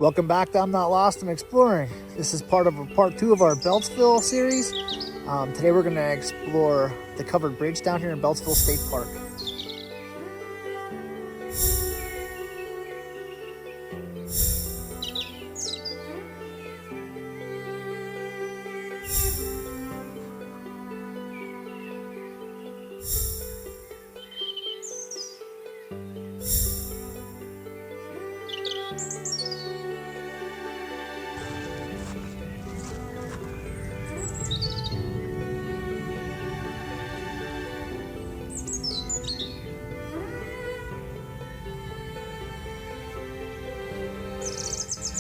Welcome back to I'm Not Lost, I'm Exploring. This is part 2 of our Beltzville series. Today we're going to explore the covered bridge down here in Beltzville State Park.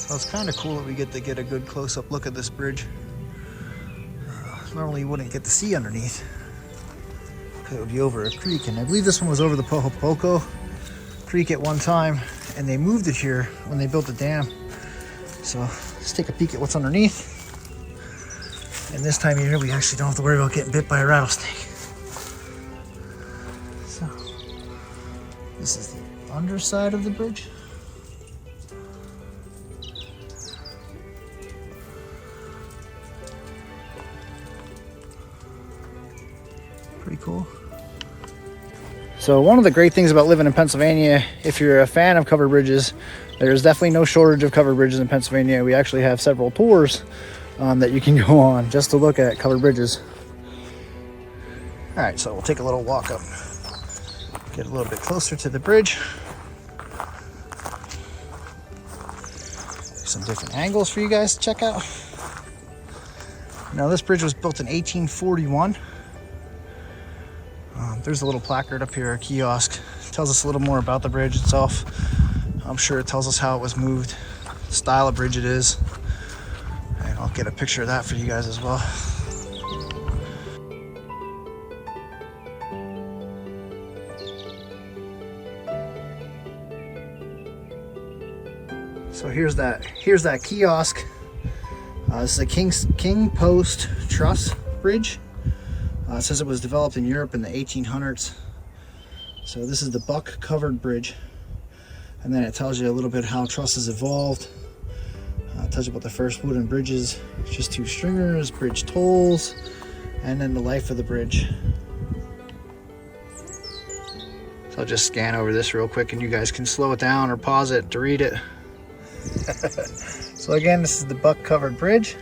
So it's kind of cool that we get to get a good close-up look at this bridge. Normally you wouldn't get to see underneath because it would be over a creek, and I believe this one was over the Pohopoco Creek at one time, and they moved it here when they built the dam. So let's take a peek at what's underneath. And this time of year we actually don't have to worry about getting bit by a rattlesnake. So this is the underside of the bridge. Pretty cool. So one of the great things about living in Pennsylvania, if you're a fan of covered bridges, there's definitely no shortage of covered bridges in Pennsylvania. We actually have several tours that you can go on just to look at covered bridges. All right, so we'll take a little walk up, get a little bit closer to the bridge. Some different angles for you guys to check out. Now this bridge was built in 1841. There's a little placard up here, a kiosk. It tells us a little more about the bridge itself. I'm sure it tells us how it was moved, the style of bridge it is. And I'll get a picture of that for you guys as well. So here's that kiosk. This is a King Post Truss Bridge. It says it was developed in Europe in the 1800s. So this is the buck covered bridge. And then it tells you a little bit how trusses evolved. It tells you about the first wooden bridges, just 2 stringers, bridge tolls, and then the life of the bridge. So I'll just scan over this real quick and you guys can slow it down or pause it to read it. So again, this is the buck covered bridge.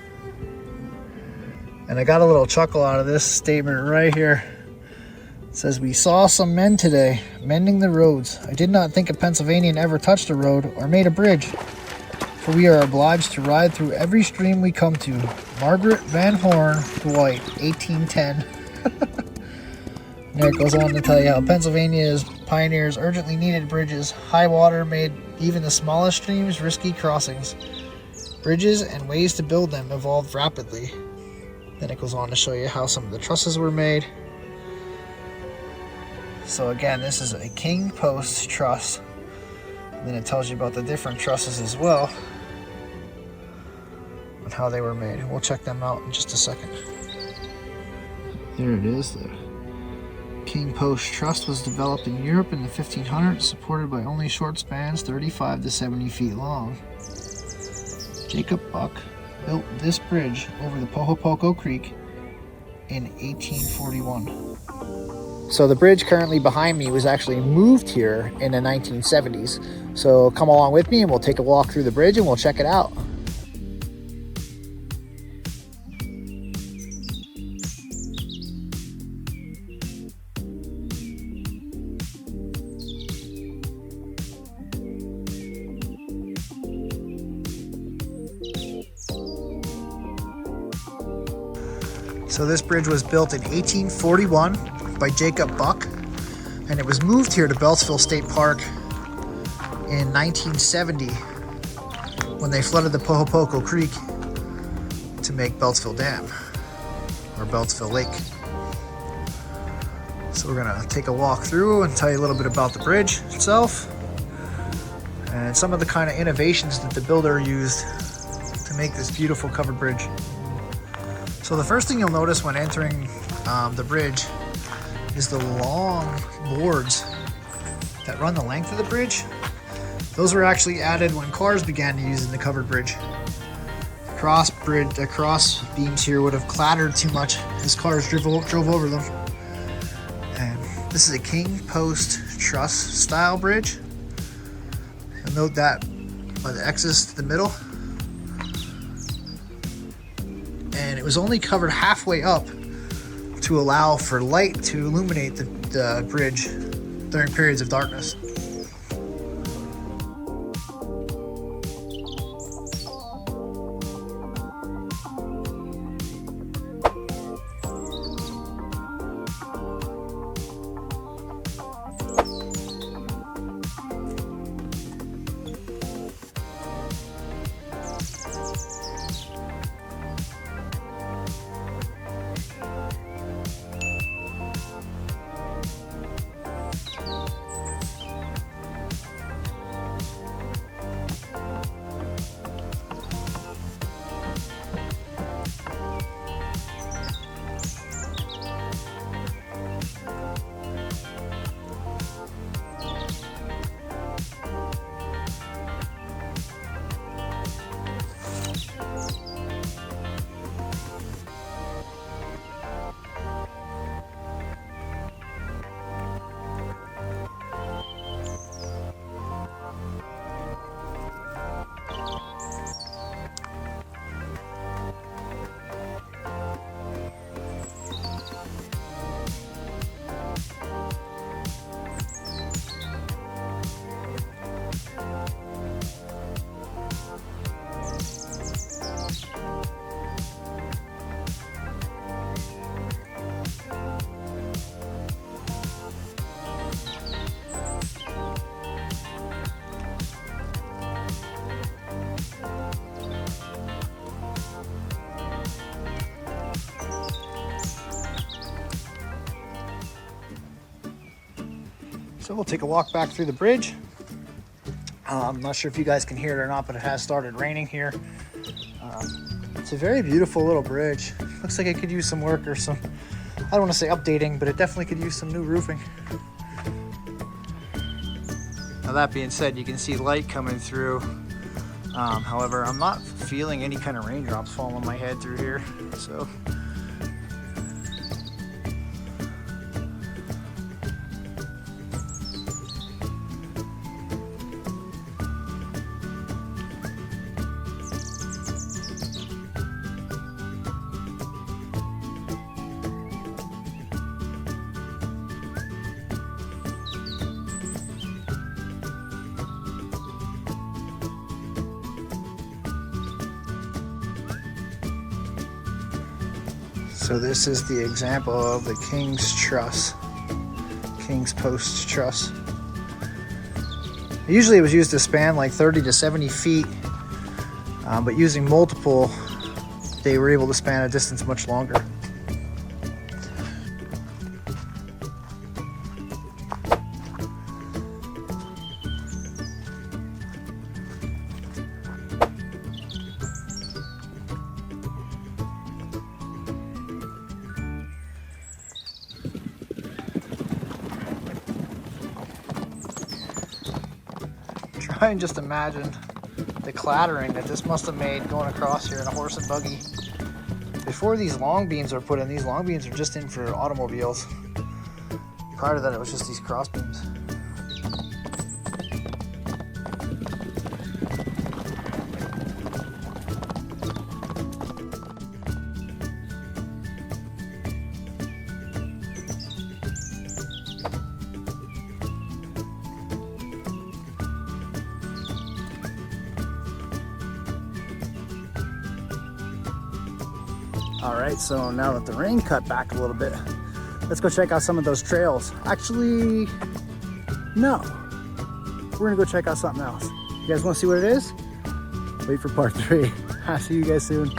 And I got a little chuckle out of this statement right here. It says, "We saw some men today mending the roads. I did not think a Pennsylvanian ever touched a road or made a bridge, for we are obliged to ride through every stream we come to. Margaret Van Horn, Dwight, 1810. And there it goes on to tell you how Pennsylvania's pioneers urgently needed bridges. High water made even the smallest streams risky crossings. Bridges and ways to build them evolved rapidly." Then it goes on to show you how some of the trusses were made. So again, this is a King Post truss. And then it tells you about the different trusses as well and how they were made. We'll check them out in just a second. There it is. The King Post truss was developed in Europe in the 1500s, supported by only short spans 35 to 70 feet long. Jacob Buck built this bridge over the Pohopoco Creek in 1841. So the bridge currently behind me was actually moved here in the 1970s. So come along with me and we'll take a walk through the bridge and we'll check it out. So this bridge was built in 1841 by Jacob Buck, and it was moved here to Beltzville State Park in 1970 when they flooded the Pohopoco Creek to make Beltzville Dam, or Beltzville Lake. So we're gonna take a walk through and tell you a little bit about the bridge itself and some of the kind of innovations that the builder used to make this beautiful covered bridge. So the first thing you'll notice when entering the bridge is the long boards that run the length of the bridge. Those were actually added when cars began using the covered bridge. Cross beams here would have clattered too much as cars drove over them. And this is a king post truss style bridge. You'll note that by the X's to the middle. And it was only covered halfway up to allow for light to illuminate the bridge during periods of darkness. So we'll take a walk back through the bridge. I'm not sure if you guys can hear it or not, but it has started raining here. It's a very beautiful little bridge. Looks like it could use some work or some, I don't want to say updating, but it definitely could use some new roofing. Now that being said, you can see light coming through. However, I'm not feeling any kind of raindrops falling on my head through here. So So this is the example of the King's Truss, King's Post Truss. Usually it was used to span like 30 to 70 feet, but using multiple, they were able to span a distance much longer. Try and just imagine the clattering that this must have made going across here in a horse and buggy. Before these long beams are put in, these long beams are just in for automobiles. Prior to that, it was just these cross beams. All right, so now that the rain cut back a little bit, let's go check out some of those trails. Actually, no. We're gonna go check out something else. You guys wanna see what it is? Wait for part 3. I'll see you guys soon.